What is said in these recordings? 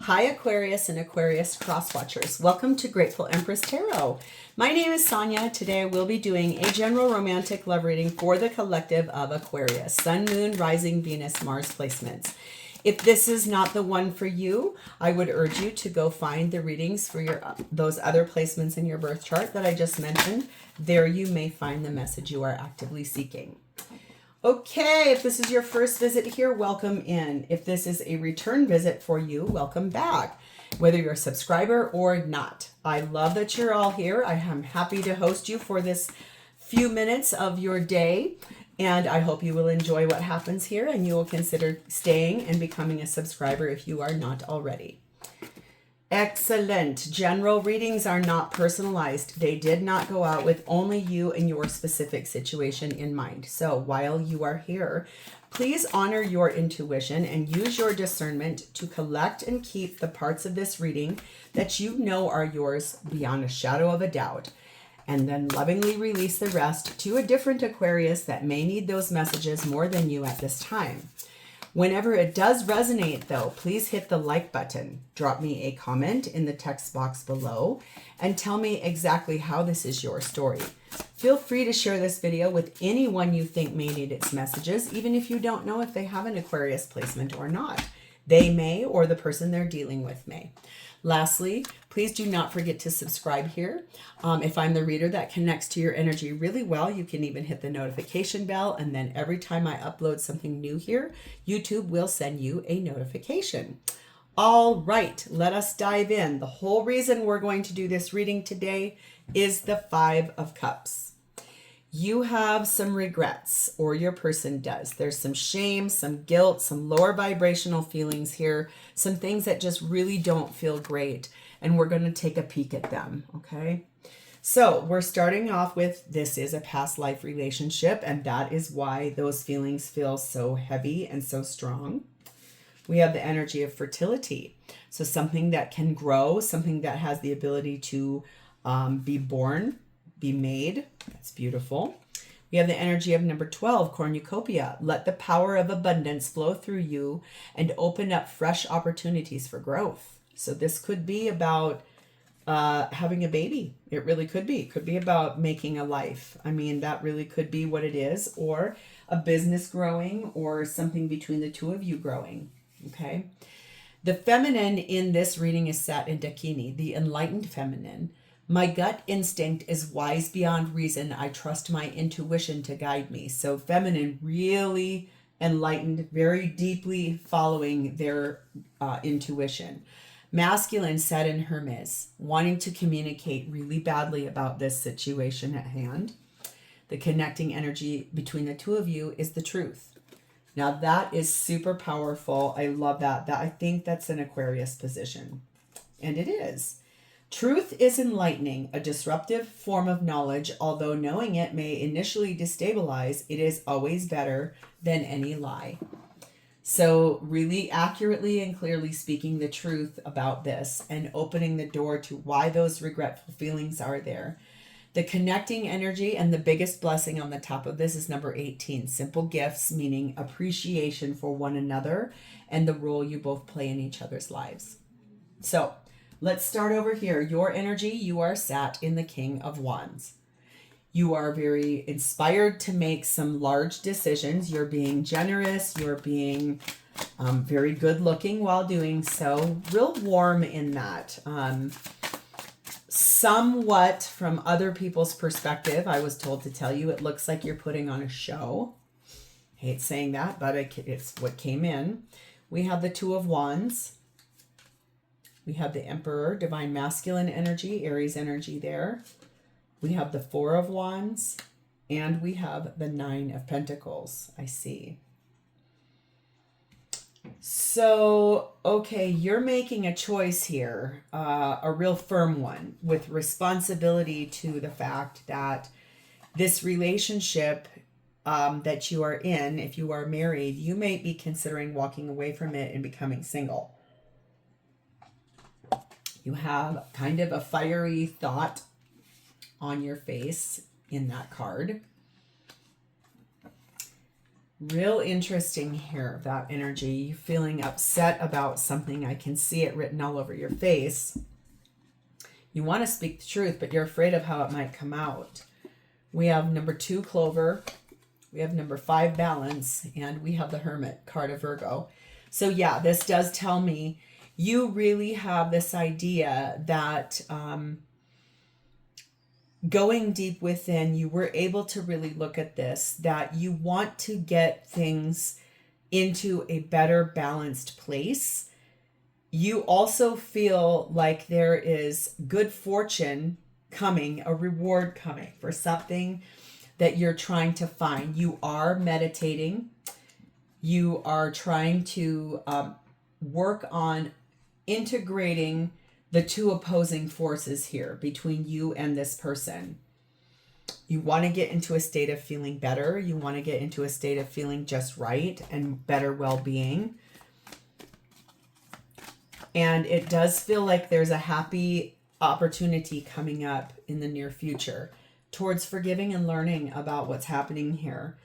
Hi Aquarius and Aquarius cross-watchers. Welcome to Grateful Empress Tarot. My name is Sonia. Today I will be doing a general romantic love reading for the collective of Aquarius. Sun, Moon, Rising, Venus, Mars placements. If this is not the one for you, I would urge you to go find the readings for your those other placements in your birth chart that I just mentioned. There you may find the message you are actively seeking. Okay, if this is your first visit here, welcome in. If this is a return visit for you, welcome back, whether you're a subscriber or not. I love that you're all here. I am happy to host you for this few minutes of your day, and I hope you will enjoy what happens here and you will consider staying and becoming a subscriber if you are not already. Excellent. General readings are not personalized. They did not go out with only you and your specific situation in mind. So while you are here, please honor your intuition and use your discernment to collect and keep the parts of this reading that you know are yours beyond a shadow of a doubt. And then lovingly release the rest to a different Aquarius that may need those messages more than you at this time. Whenever it does resonate, though, please hit the like button. Drop me a comment in the text box below and tell me exactly how this is your story. Feel free to share this video with anyone you think may need its messages, even if you don't know if they have an Aquarius placement or not. They may, or the person they're dealing with may. Lastly, please do not forget to subscribe here. If I'm the reader that connects to your energy really well, you can even hit the notification bell, and then every time I upload something new here, YouTube will send you a notification. All right, let us dive in. The whole reason we're going to do this reading today is the Five of Cups. You have some regrets, or your person does. There's some shame, some guilt, some lower vibrational feelings here, some things that just really don't feel great, and we're going to take a peek at them, okay? So we're starting off with this is a past life relationship, and that is why those feelings feel so heavy and so strong. We have the energy of fertility, so something that can grow, something that has the ability to be born, be made. That's beautiful. We have the energy of number 12, cornucopia. Let the power of abundance flow through you and open up fresh opportunities for growth. So this could be about having a baby. It really could be. It could be about making a life. I mean, that really could be what it is, or a business growing, or something between the two of you growing. Okay. The feminine in this reading is sat in Deckstiny, the enlightened feminine. My gut instinct is wise beyond reason. I trust my intuition to guide me. So feminine, really enlightened, very deeply following their intuition. Masculine sat in Hermes, wanting to communicate really badly about this situation at hand. The connecting energy between the two of you is the truth. Now that is super powerful. I love that. I think that's an Aquarius position. And it is. Truth is enlightening, a disruptive form of knowledge. Although knowing it may initially destabilize, it is always better than any lie. So really accurately and clearly speaking the truth about this and opening the door to why those regretful feelings are there. The connecting energy and the biggest blessing on the top of this is number 18, simple gifts, meaning appreciation for one another and the role you both play in each other's lives. So let's start over here. Your energy, you are sat in the King of Wands. You are very inspired to make some large decisions. You're being generous. You're being very good looking while doing so. Real warm in that. Somewhat from other people's perspective, I was told to tell you, it looks like you're putting on a show. Hate saying that, but it's what came in. We have the Two of Wands. We have the Emperor, divine masculine energy, Aries energy there. We have the Four of Wands, and we have the Nine of Pentacles. I see. So, okay, you're making a choice here, a real firm one, with responsibility to the fact that this relationship that you are in, if you are married, you may be considering walking away from it and becoming single. You have kind of a fiery thought on your face in that card. Real interesting here, that energy. You feeling upset about something. I can see it written all over your face. You want to speak the truth, but you're afraid of how it might come out. We have number 2, Clover. We have number 5, Balance. And we have the Hermit card of Virgo. So yeah, this does tell me you really have this idea that going deep within, you were able to really look at this, that you want to get things into a better balanced place. You also feel like there is good fortune coming, a reward coming for something that you're trying to find. You are meditating. You are trying to work on integrating the 2 opposing forces here between you and this person. You want to get into a state of feeling better. You want to get into a state of feeling just right and better well-being. And it does feel like there's a happy opportunity coming up in the near future towards forgiving and learning about what's happening here.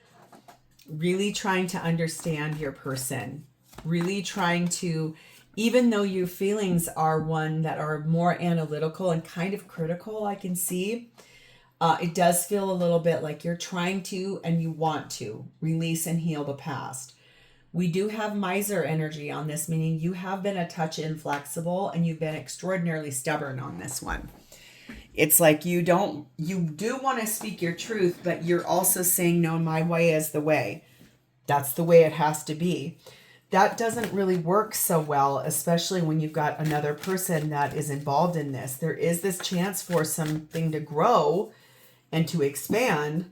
Really trying to understand your person. Really trying to, even though your feelings are one that are more analytical and kind of critical, I can see, it does feel a little bit like you're trying to and you want to release and heal the past. We do have miser energy on this, meaning you have been a touch inflexible and you've been extraordinarily stubborn on this one. It's like you do want to speak your truth, but you're also saying, no, my way is the way. That's the way it has to be. That doesn't really work so well, especially when you've got another person that is involved in this. There is this chance for something to grow and to expand,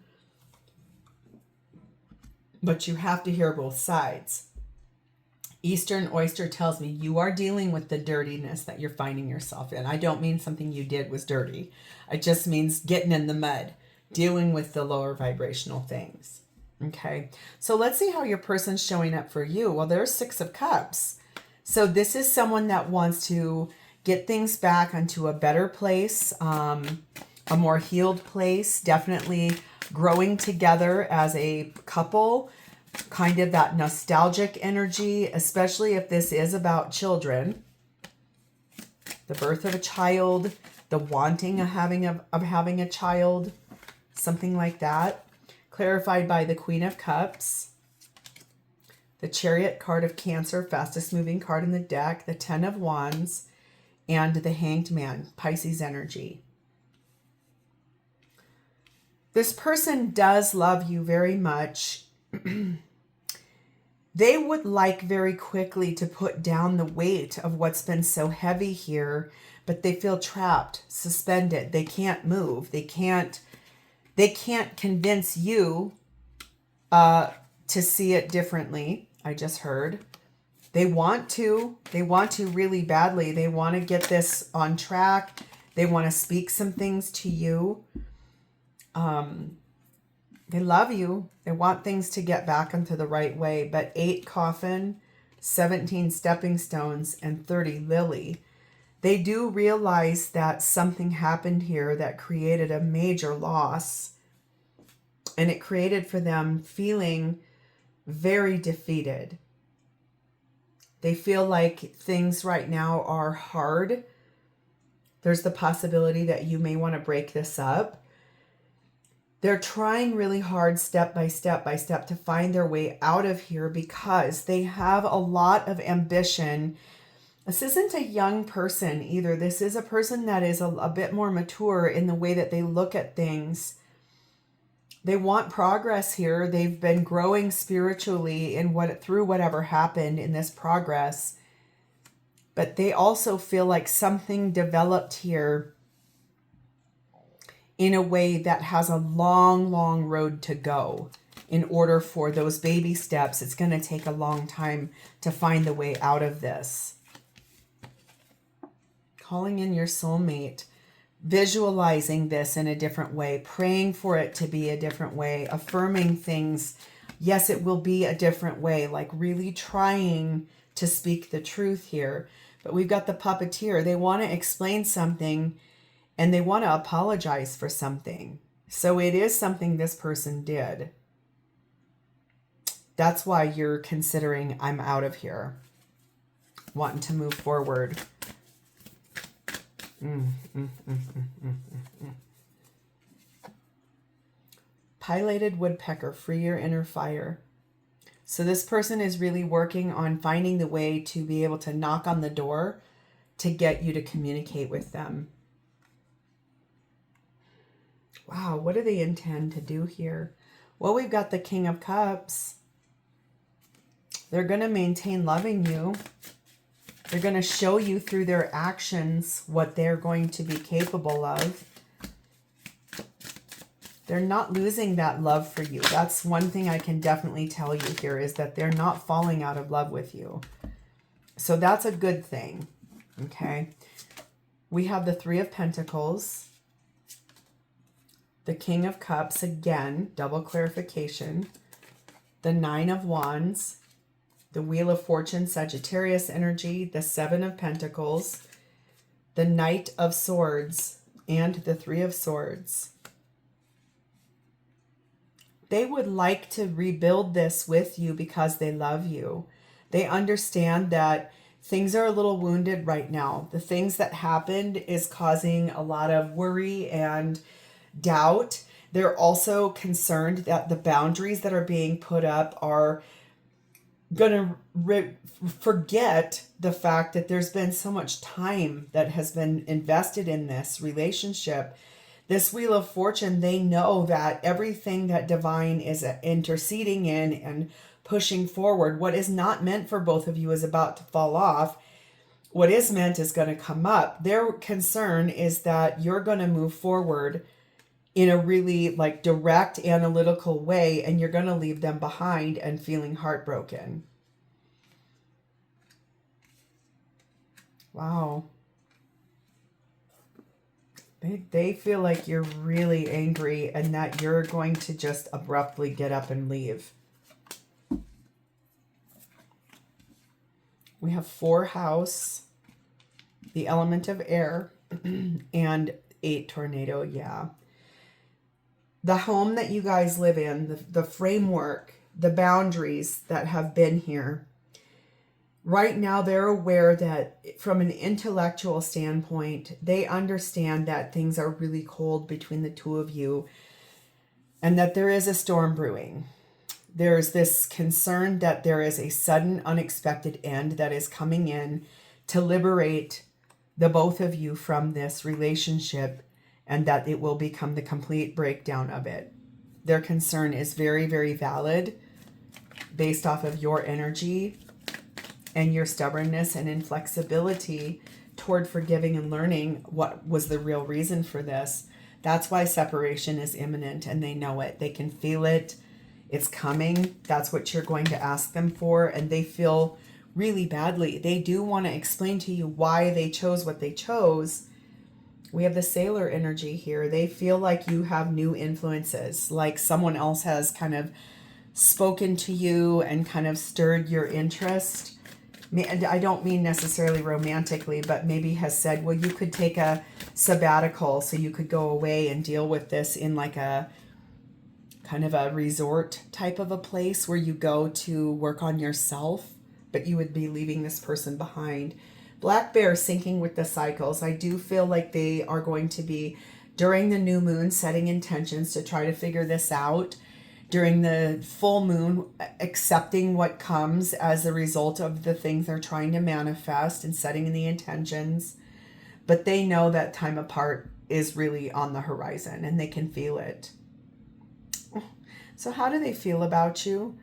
but you have to hear both sides. Eastern Oyster tells me you are dealing with the dirtiness that you're finding yourself in. I don't mean something you did was dirty. It just means getting in the mud, dealing with the lower vibrational things. Okay, so let's see how your person's showing up for you. Well, there's 6 of Cups. So this is someone that wants to get things back onto a better place, a more healed place, definitely growing together as a couple, kind of that nostalgic energy, especially if this is about children. The birth of a child, the wanting of having a child, something like that. Clarified by the Queen of Cups, the Chariot card of Cancer, fastest moving card in the deck, the 10 of Wands, and the Hanged Man, Pisces energy. This person does love you very much. They would like very quickly to put down the weight of what's been so heavy here, but they feel trapped, suspended. They can't move. They can't convince you to see it differently. I just heard. They want to really badly. They want to get this on track. They want to speak some things to you. They love you. They want things to get back into the right way. But 8 Coffin, 17 Stepping Stones, and 30 Lily. They do realize that something happened here that created a major loss. And it created for them feeling very defeated. They feel like things right now are hard. There's the possibility that you may want to break this up. They're trying really hard step by step to find their way out of here because they have a lot of ambition. This isn't a young person either. This is a person that is a bit more mature in the way that they look at things. They want progress here. They've been growing spiritually through whatever happened in this progress. But they also feel like something developed here in a way that has a long, long road to go. In order for those baby steps, it's going to take a long time to find the way out of this. Calling in your soulmate. Visualizing this in a different way, praying for it to be a different way, affirming things. Yes, it will be a different way, like really trying to speak the truth here. But we've got the puppeteer. They want to explain something and they want to apologize for something. So it is something this person did. That's why you're considering, I'm out of here. Wanting to move forward. Pileated woodpecker, free your inner fire. So this person is really working on finding the way to be able to knock on the door to get you to communicate with them. Wow, what do they intend to do here? Well, we've got the King of Cups. They're going to maintain loving you. They're going to show you through their actions what they're going to be capable of. They're not losing that love for you. That's one thing I can definitely tell you here, is that they're not falling out of love with you. So that's a good thing. Okay. We have the Three of Pentacles. The King of Cups, again, double clarification. The Nine of Wands. The Wheel of Fortune, Sagittarius energy. The Seven of Pentacles. The Knight of Swords. And the Three of Swords. They would like to rebuild this with you because they love you. They understand that things are a little wounded right now. The things that happened is causing a lot of worry and doubt. They're also concerned that the boundaries that are being put up are going to forget the fact that there's been so much time that has been invested in this relationship. This Wheel of Fortune, they know that everything that divine is interceding in and pushing forward, what is not meant for both of you is about to fall off. What is meant is going to come up. Their concern is that you're going to move forward in a really like direct, analytical way, and you're going to leave them behind and feeling heartbroken. Wow. They feel like you're really angry and that you're going to just abruptly get up and leave. We have 4 house, the element of air, and 8 tornado. Yeah. The home that you guys live in, the framework, the boundaries that have been here. Right now, they're aware that from an intellectual standpoint, they understand that things are really cold between the two of you and that there is a storm brewing. There's this concern that there is a sudden, unexpected end that is coming in to liberate the both of you from this relationship, and that it will become the complete breakdown of it. Their concern is very, very valid based off of your energy and your stubbornness and inflexibility toward forgiving and learning what was the real reason for this. That's why separation is imminent, and they know it. They can feel it. It's coming. That's what you're going to ask them for, and they feel really badly. They do want to explain to you why they chose what they chose. We have the Sailor energy here. They feel like you have new influences, like someone else has kind of spoken to you and kind of stirred your interest. I don't mean necessarily romantically, but maybe has said, well, you could take a sabbatical so you could go away and deal with this in like a kind of a resort type of a place where you go to work on yourself, but you would be leaving this person behind. Black Bear syncing with the cycles. I do feel like they are going to be, during the new moon, setting intentions to try to figure this out. During the full moon, accepting what comes as a result of the things they're trying to manifest and setting the intentions. But they know that time apart is really on the horizon and they can feel it. So how do they feel about you?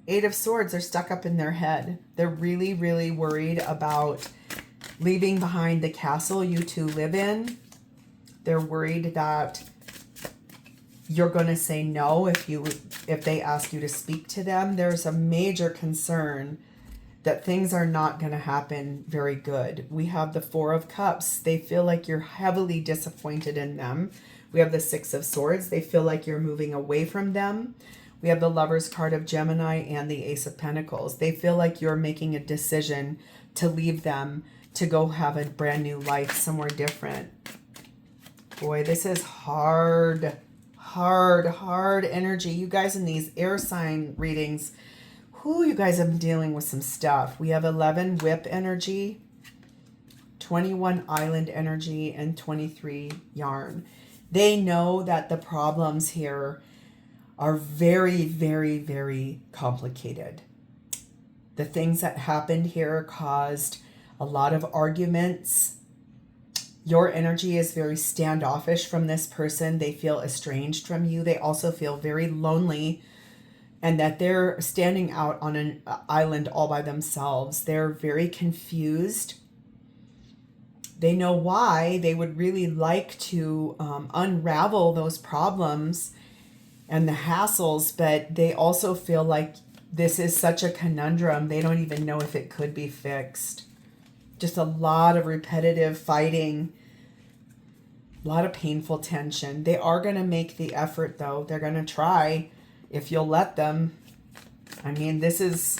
8 of Swords are stuck up in their head. They're really, really worried about leaving behind the castle you two live in. They're worried that you're going to say no if they ask you to speak to them. There's a major concern that things are not going to happen very good. We have the 4 of Cups. They feel like you're heavily disappointed in them. We have the 6 of Swords. They feel like you're moving away from them. We have the Lover's card of Gemini and the Ace of Pentacles. They feel like you're making a decision to leave them to go have a brand new life somewhere different. Boy, this is hard energy. You guys in these air sign readings, Whew, you guys have been dealing with some stuff. We have 11 whip energy, 21 island energy, and 23 yarn. They know that the problems here are very, very, very complicated. The things that happened here caused a lot of arguments. Your energy is very standoffish from this person. They feel estranged from you. They also feel very lonely, and that they're standing out on an island all by themselves. They're very confused. They know why. They would really like to unravel those problems and the hassles, but they also feel like this is such a conundrum. They don't even know if it could be fixed. Just a lot of repetitive fighting, a lot of painful tension. They are going to make the effort, though. They're going to try if you'll let them. I mean, this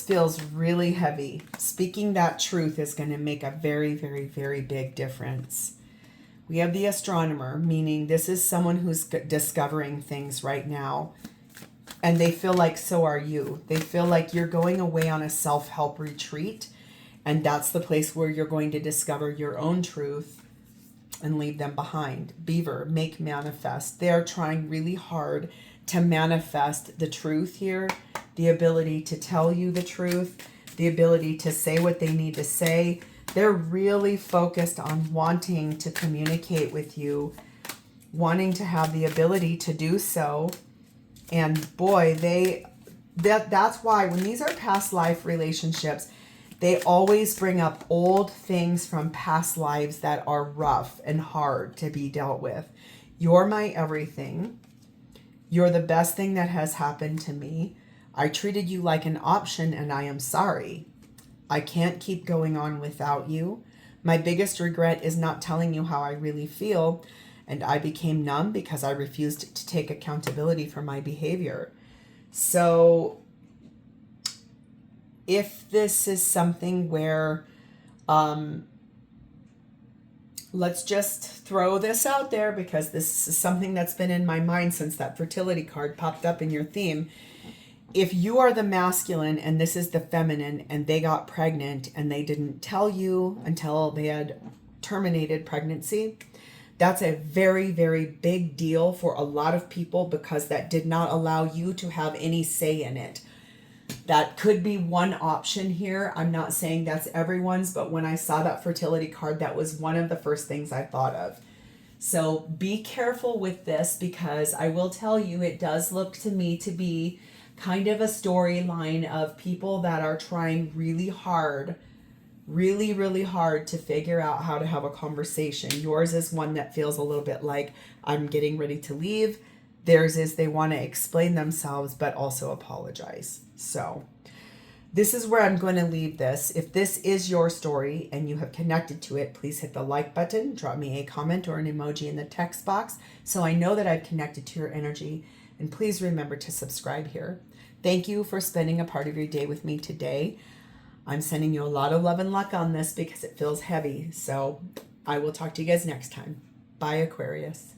feels really heavy. Speaking that truth is going to make a very, very, very big difference. We have the astronomer, meaning this is someone who's discovering things right now. And they feel like so are you. They feel like you're going away on a self-help retreat. And that's the place where you're going to discover your own truth and leave them behind. Beaver, make manifest. They're trying really hard to manifest the truth here. The ability to tell you the truth. The ability to say what they need to say. They're really focused on wanting to communicate with you. Wanting to have the ability to do so. And boy, that's why when these are past life relationships, they always bring up old things from past lives that are rough and hard to be dealt with. You're my everything. You're the best thing that has happened to me. I treated you like an option and I am sorry. I can't keep going on without you. My biggest regret is not telling you how I really feel. And I became numb because I refused to take accountability for my behavior. So if this is something where, let's just throw this out there because this is something that's been in my mind since that fertility card popped up in your theme. If you are the masculine and this is the feminine and they got pregnant and they didn't tell you until they had terminated pregnancy, that's a very, very big deal for a lot of people because that did not allow you to have any say in it. That could be one option here. I'm not saying that's everyone's, but when I saw that fertility card, that was one of the first things I thought of. So be careful with this because I will tell you, it does look to me to be kind of a storyline of people that are trying really hard to figure out how to have a conversation. Yours is one that feels a little bit like I'm getting ready to leave. Theirs is they want to explain themselves but also apologize. So this is where I'm going to leave this. If this is your story and you have connected to it, please hit the like button, drop me a comment or an emoji in the text box so I know that I've connected to your energy. And please remember to subscribe here. Thank you for spending a part of your day with me today. I'm sending you a lot of love and luck on this because it feels heavy. So I will talk to you guys next time. Bye, Aquarius.